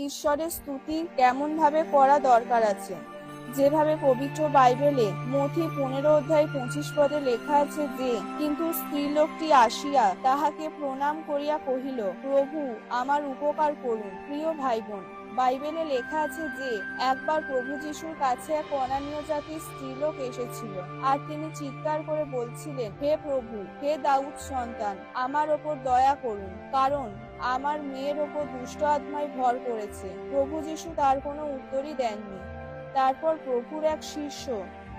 ঈশ্বরের স্তুতি কেমন ভাবে করা দরকার আছে। যেভাবে পবিত্র বাইবেলে মথি 15 অধ্যায় 25 পদে লেখা আছে যে, কিন্তু স্ত্রীলোকটি আসিয়া তাহাকে প্রণাম করিয়া কহিল, প্রভু, আমার উপকার করুন। প্রিয় ভাই বোন, বাইবেলে লেখা আছে যে একবার প্রভু যিশুর কাছে এক অনানীয় জাতির স্ত্রীলোক এসেছিল, আর তিনি চিৎকার করে বলছিলেন, হে প্রভু, হে দাউদ সন্তান, আমার ওপর দয়া করুন, কারণ আমার মেয়ের ওপর দুষ্ট আত্মায় ভর করেছে। প্রভু যিশু তার কোনো উত্তরই দেননি। তারপর প্রভুর এক শিষ্য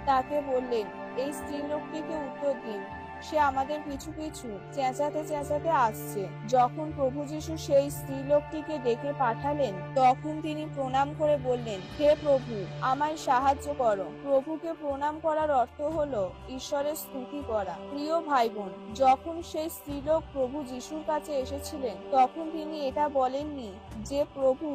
তাকে বললেন, এই স্ত্রীলোকটিকে উত্তর দিন, সে আমাদের পিছু পিছু চেঁচাতে চেঁচাতে আসছে। যখন প্রভু যিশু সেই স্ত্রীলোকটিকে ডেকে পাঠালেন, তখন তিনি প্রণাম করে বললেন, হে প্রভু, আমায় সাহায্য করো। প্রভুকে প্রণাম করার অর্থ হলো ঈশ্বরের স্তুতি করা। প্রিয় ভাই বোন, যখন সেই স্ত্রীলোক প্রভু যিশুর কাছে এসেছিলেন, তখন তিনি এটা বলেননি যে, প্রভু,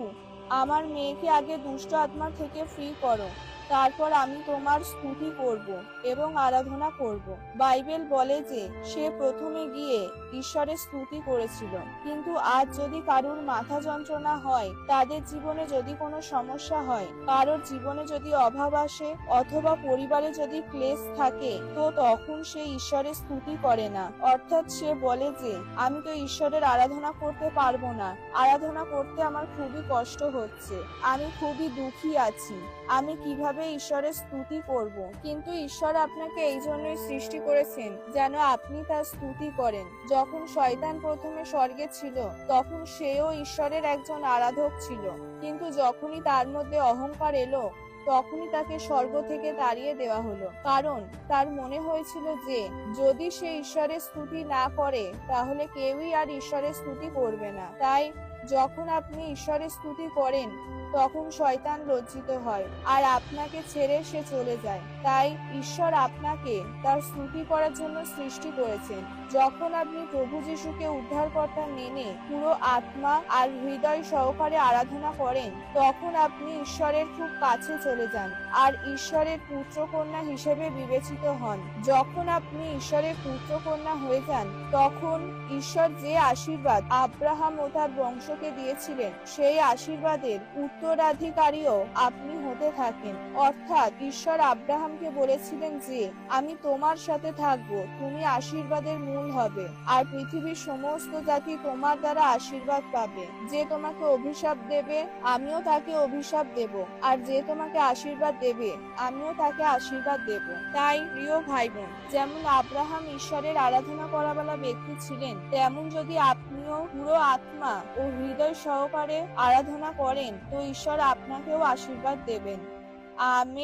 আমার মেয়েকে আগে দুষ্ট আত্মা থেকে ফ্রি করো, তারপর আমি তোমার স্তুতি করব এবং আরাধনা করব। বাইবেল বলে যে সে প্রথমে গিয়ে ঈশ্বরের স্তুতি করেছিল। কিন্তু আজ যদি কারুর মাথা যন্ত্রণা হয়, তাদের জীবনে যদি কোনো সমস্যা হয়, কারোর জীবনে যদি অভাব আসে, অথবা পরিবারে যদি ক্লেশ থাকে, তো তখন সে ঈশ্বরের স্তুতি করে না। অর্থাৎ সে বলে যে, আমি তো ঈশ্বরের আরাধনা করতে পারবো না, আরাধনা করতে আমার খুবই কষ্ট হচ্ছে, আমি খুবই দুঃখী আছি, আমি কিভাবে ঈশ্বরের স্তুতি করব। কিন্তু ঈশ্বর আপনাকে এই জন্যই সৃষ্টি করেছেন যেন আপনি তার স্তুতি করেন। যখন শয়তান প্রথমে স্বর্গে ছিল, তখন সেও ঈশ্বরের একজন আরাধক ছিল, কিন্তু যখনই তার মধ্যে অহংকার এলো, তখনই তাকে স্বর্গ থেকে তাড়িয়ে দেওয়া হলো। কারণ তার মনে হয়েছিল যে যদি সে ঈশ্বরের স্তুতি না করে, তাহলে কেউই আর ঈশ্বরের স্তুতি করবে না। তাই যখন আপনি ঈশ্বরের স্তুতি করেন, তখন শয়তান লজ্জিত হয় আর আপনাকে ছেড়ে সে চলে যায়। তাই ঈশ্বর আপনাকে তার স্তুতি করার জন্য সৃষ্টি করেছেন। যখন আপনি প্রভু যিশুকে উদ্ধারকর্তা মেনে পুরো আত্মা আর হৃদয় সহকারে আরাধনা করেন, তখন আপনি ঈশ্বরের খুব কাছে চলে যান আর ঈশ্বরের পুত্রকন্যা হিসেবে বিবেচিত হন। যখন আপনি ঈশ্বরের পুত্রকন্যা হয়ে যান, তখন ঈশ্বর যে আশীর্বাদ আব্রাহাম ও তার বংশকে দিয়েছিলেন, সেই আশীর্বাদের উত্তরাধিকারীও আপনি হতে থাকেন। অর্থাৎ ঈশ্বর আব্রাহামকে বলেছিলেন যে, আমি তোমার সাথে থাকবো, তুমি আশীর্বাদের মূল হবে, আর পৃথিবীর সমস্ত জাতি তোমার দ্বারা আশীর্বাদ পাবে। যে তোমাকে অভিশাপ দেবে, আমিও তাকে অভিশাপ দেব, আর যে তোমাকে আশীর্বাদ দেবে, আমিও তাকে আশীর্বাদ দেব। তাই প্রিয় ভাই বোন, যেমন আব্রাহাম ঈশ্বরের আরাধনা করাওয়ালা ব্যক্তি ছিলেন, তেমন যদি আপনিও পুরো আত্মা ও হৃদয় সহকারে আরাধনা করেন, তো ঈশ্বর আপনাকেও আশীর্বাদ দেবেন। আমেন।